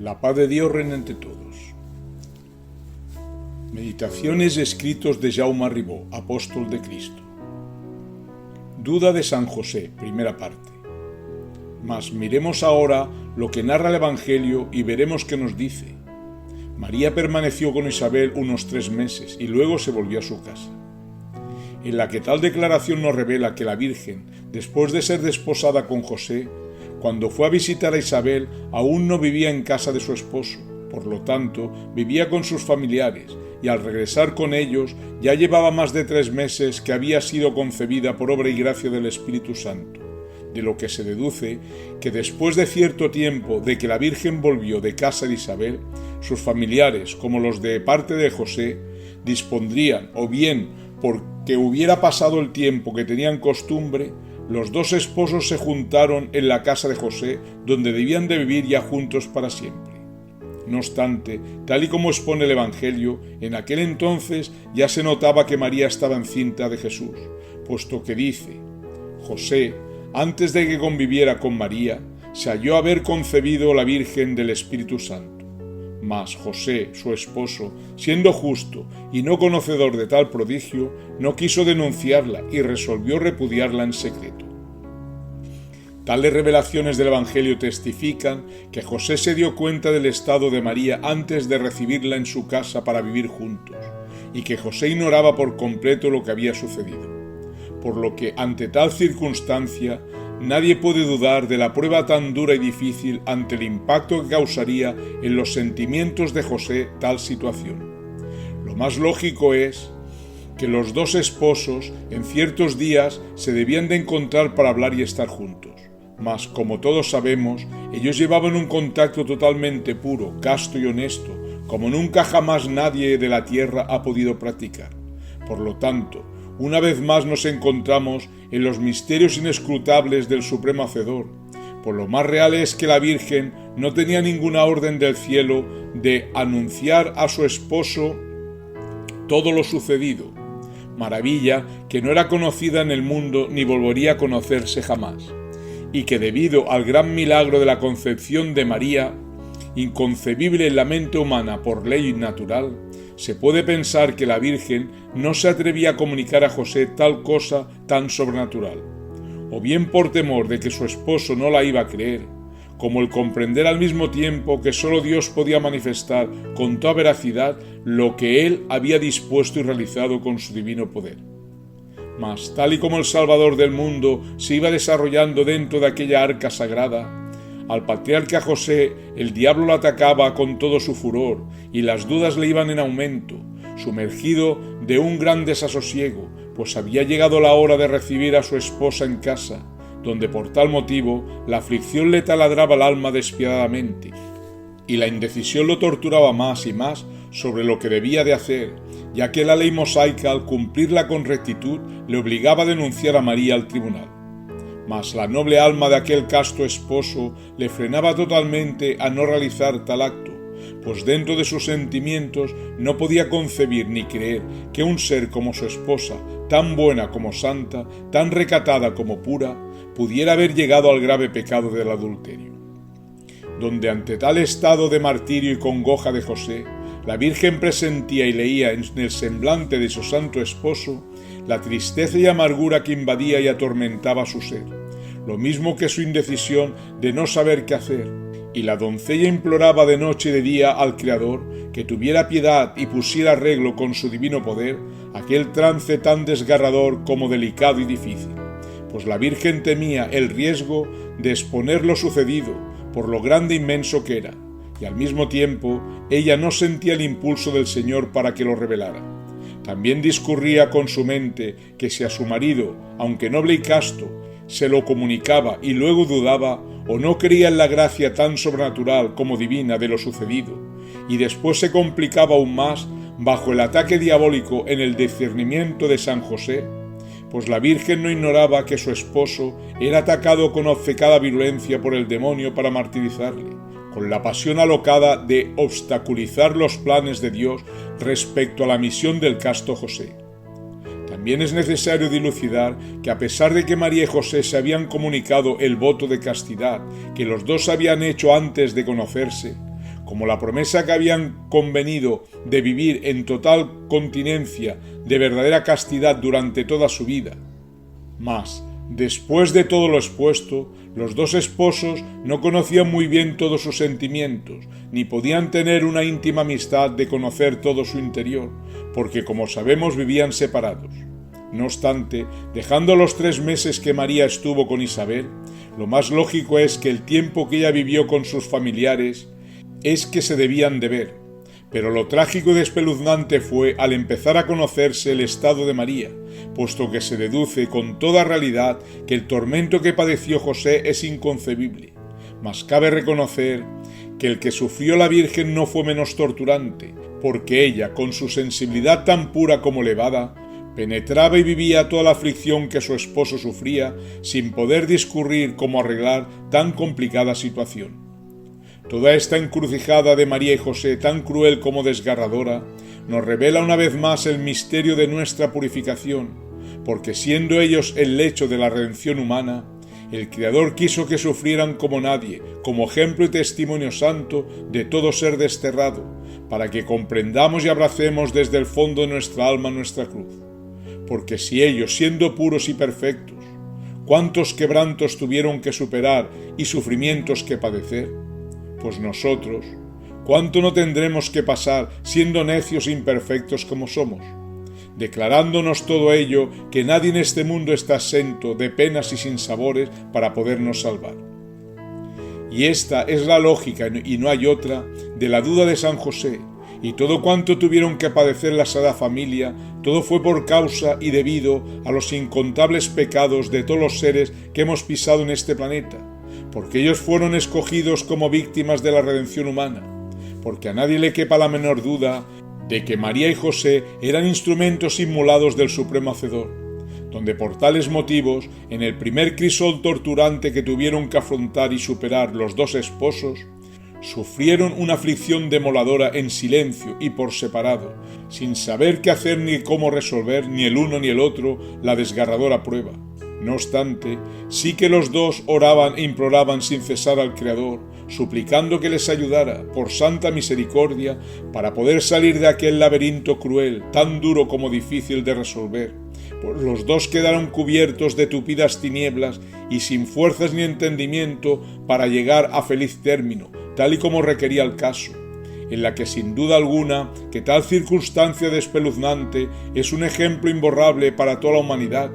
La paz de Dios reina entre todos. Meditaciones y escritos de Jaume Ribó, apóstol de Cristo. Duda de San José, primera parte. Mas miremos ahora lo que narra el Evangelio y veremos qué nos dice. María permaneció con Isabel unos 3 meses y luego se volvió a su casa. En la que tal declaración nos revela que la Virgen, después de ser desposada con José, cuando fue a visitar a Isabel, aún no vivía en casa de su esposo, por lo tanto, vivía con sus familiares, y al regresar con ellos, ya llevaba más de 3 meses que había sido concebida por obra y gracia del Espíritu Santo, de lo que se deduce que después de cierto tiempo de que la Virgen volvió de casa de Isabel, sus familiares, como los de parte de José, dispondrían, o bien porque hubiera pasado el tiempo que tenían costumbre, los 2 esposos se juntaron en la casa de José, donde debían de vivir ya juntos para siempre. No obstante, tal y como expone el Evangelio, en aquel entonces ya se notaba que María estaba encinta de Jesús, puesto que dice: José, antes de que conviviera con María, se halló haber concebido la Virgen del Espíritu Santo. Mas José, su esposo, siendo justo y no conocedor de tal prodigio, no quiso denunciarla y resolvió repudiarla en secreto. Tales revelaciones del Evangelio testifican que José se dio cuenta del estado de María antes de recibirla en su casa para vivir juntos, y que José ignoraba por completo lo que había sucedido. Por lo que, ante tal circunstancia, nadie puede dudar de la prueba tan dura y difícil ante el impacto que causaría en los sentimientos de José tal situación. Lo más lógico es que los 2 esposos en ciertos días se debían de encontrar para hablar y estar juntos. Mas, como todos sabemos, ellos llevaban un contacto totalmente puro, casto y honesto, como nunca jamás nadie de la tierra ha podido practicar. Por lo tanto, una vez más nos encontramos en los misterios inescrutables del Supremo Hacedor. Por lo más real es que la Virgen no tenía ninguna orden del cielo de anunciar a su esposo todo lo sucedido, maravilla que no era conocida en el mundo ni volvería a conocerse jamás, y que debido al gran milagro de la concepción de María, inconcebible en la mente humana por ley natural, se puede pensar que la Virgen no se atrevía a comunicar a José tal cosa tan sobrenatural, o bien por temor de que su esposo no la iba a creer, como el comprender al mismo tiempo que sólo Dios podía manifestar con toda veracidad lo que Él había dispuesto y realizado con su divino poder. Mas, tal y como el Salvador del mundo se iba desarrollando dentro de aquella arca sagrada, al patriarca José el diablo lo atacaba con todo su furor y las dudas le iban en aumento, sumergido de un gran desasosiego, pues había llegado la hora de recibir a su esposa en casa, donde por tal motivo la aflicción le taladraba el alma despiadadamente, y la indecisión lo torturaba más y más sobre lo que debía de hacer, ya que la ley mosaica, al cumplirla con rectitud, le obligaba a denunciar a María al tribunal. Mas la noble alma de aquel casto esposo le frenaba totalmente a no realizar tal acto, pues dentro de sus sentimientos no podía concebir ni creer que un ser como su esposa, tan buena como santa, tan recatada como pura, pudiera haber llegado al grave pecado del adulterio. Donde ante tal estado de martirio y congoja de José, la Virgen presentía y leía en el semblante de su santo esposo la tristeza y amargura que invadía y atormentaba su ser, lo mismo que su indecisión de no saber qué hacer, y la doncella imploraba de noche y de día al Creador que tuviera piedad y pusiera arreglo con su divino poder aquel trance tan desgarrador como delicado y difícil, pues la Virgen temía el riesgo de exponer lo sucedido por lo grande e inmenso que era, y al mismo tiempo ella no sentía el impulso del Señor para que lo revelara. También discurría con su mente que si a su marido, aunque noble y casto, se lo comunicaba y luego dudaba o no creía en la gracia tan sobrenatural como divina de lo sucedido, y después se complicaba aún más bajo el ataque diabólico en el discernimiento de San José, pues la Virgen no ignoraba que su esposo era atacado con obcecada virulencia por el demonio para martirizarle, con la pasión alocada de obstaculizar los planes de Dios respecto a la misión del casto José. También es necesario dilucidar que a pesar de que María y José se habían comunicado el voto de castidad que los dos habían hecho antes de conocerse, como la promesa que habían convenido de vivir en total continencia de verdadera castidad durante toda su vida. Mas, después de todo lo expuesto, los dos esposos no conocían muy bien todos sus sentimientos, ni podían tener una íntima amistad de conocer todo su interior, porque como sabemos vivían separados. No obstante, dejando los 3 meses que María estuvo con Isabel, lo más lógico es que el tiempo que ella vivió con sus familiares es que se debían de ver. Pero lo trágico y espeluznante fue al empezar a conocerse el estado de María, puesto que se deduce con toda realidad que el tormento que padeció José es inconcebible. Mas cabe reconocer que el que sufrió la Virgen no fue menos torturante, porque ella, con su sensibilidad tan pura como elevada, penetraba y vivía toda la aflicción que su esposo sufría, sin poder discurrir cómo arreglar tan complicada situación. Toda esta encrucijada de María y José, tan cruel como desgarradora, nos revela una vez más el misterio de nuestra purificación, porque siendo ellos el lecho de la redención humana, el Creador quiso que sufrieran como nadie, como ejemplo y testimonio santo de todo ser desterrado, para que comprendamos y abracemos desde el fondo de nuestra alma nuestra cruz. Porque si ellos, siendo puros y perfectos, cuántos quebrantos tuvieron que superar y sufrimientos que padecer, pues nosotros, ¿cuánto no tendremos que pasar siendo necios e imperfectos como somos? Declarándonos todo ello, que nadie en este mundo está exento de penas y sinsabores para podernos salvar. Y esta es la lógica, y no hay otra, de la duda de San José, y todo cuanto tuvieron que padecer la Sagrada Familia, todo fue por causa y debido a los incontables pecados de todos los seres que hemos pisado en este planeta, porque ellos fueron escogidos como víctimas de la redención humana, porque a nadie le quepa la menor duda de que María y José eran instrumentos inmolados del Supremo Hacedor, donde por tales motivos, en el primer crisol torturante que tuvieron que afrontar y superar los dos esposos, sufrieron una aflicción demoladora en silencio y por separado, sin saber qué hacer ni cómo resolver ni el uno ni el otro la desgarradora prueba. No obstante, sí que los dos oraban e imploraban sin cesar al Creador, suplicando que les ayudara, por santa misericordia, para poder salir de aquel laberinto cruel, tan duro como difícil de resolver. Pues los dos quedaron cubiertos de tupidas tinieblas y sin fuerzas ni entendimiento para llegar a feliz término, tal y como requería el caso, en la que sin duda alguna que tal circunstancia despeluznante es un ejemplo imborrable para toda la humanidad,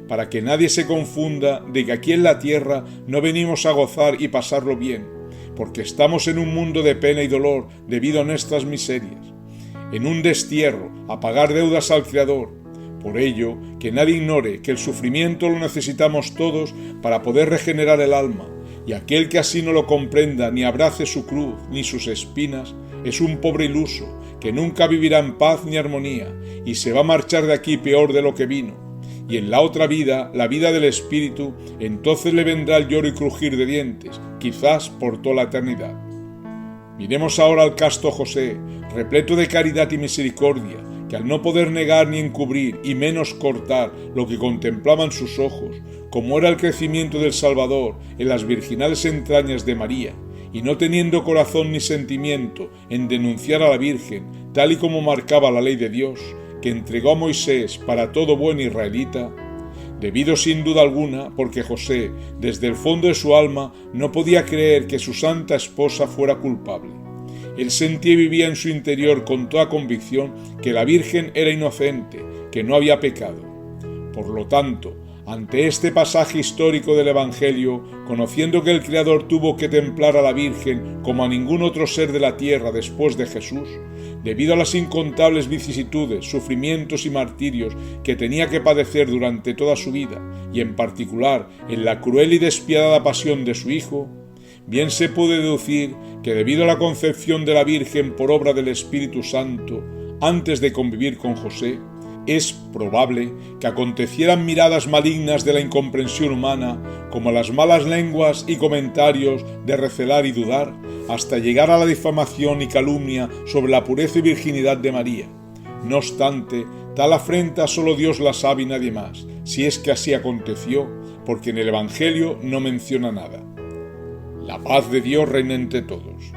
para que nadie se confunda de que aquí en la tierra no venimos a gozar y pasarlo bien, porque estamos en un mundo de pena y dolor debido a nuestras miserias, en un destierro, a pagar deudas al Creador. Por ello, que nadie ignore que el sufrimiento lo necesitamos todos para poder regenerar el alma, y aquel que así no lo comprenda ni abrace su cruz ni sus espinas, es un pobre iluso, que nunca vivirá en paz ni armonía, y se va a marchar de aquí peor de lo que vino. Y en la otra vida, la vida del espíritu, entonces le vendrá el lloro y crujir de dientes, quizás por toda la eternidad. Miremos ahora al casto José, repleto de caridad y misericordia, que al no poder negar ni encubrir y menos cortar lo que contemplaban sus ojos, como era el crecimiento del Salvador en las virginales entrañas de María, y no teniendo corazón ni sentimiento en denunciar a la Virgen, tal y como marcaba la ley de Dios, que entregó a Moisés para todo buen israelita, debido sin duda alguna porque José, desde el fondo de su alma, no podía creer que su santa esposa fuera culpable. Él sentía y vivía en su interior con toda convicción que la Virgen era inocente, que no había pecado. Por lo tanto, ante este pasaje histórico del Evangelio, conociendo que el Creador tuvo que templar a la Virgen como a ningún otro ser de la tierra después de Jesús, debido a las incontables vicisitudes, sufrimientos y martirios que tenía que padecer durante toda su vida, y en particular en la cruel y despiadada pasión de su Hijo, bien se puede deducir que debido a la concepción de la Virgen por obra del Espíritu Santo, antes de convivir con José, es probable que acontecieran miradas malignas de la incomprensión humana, como las malas lenguas y comentarios de recelar y dudar, hasta llegar a la difamación y calumnia sobre la pureza y virginidad de María. No obstante, tal afrenta solo Dios la sabe y nadie más, si es que así aconteció, porque en el Evangelio no menciona nada. La paz de Dios reina entre todos.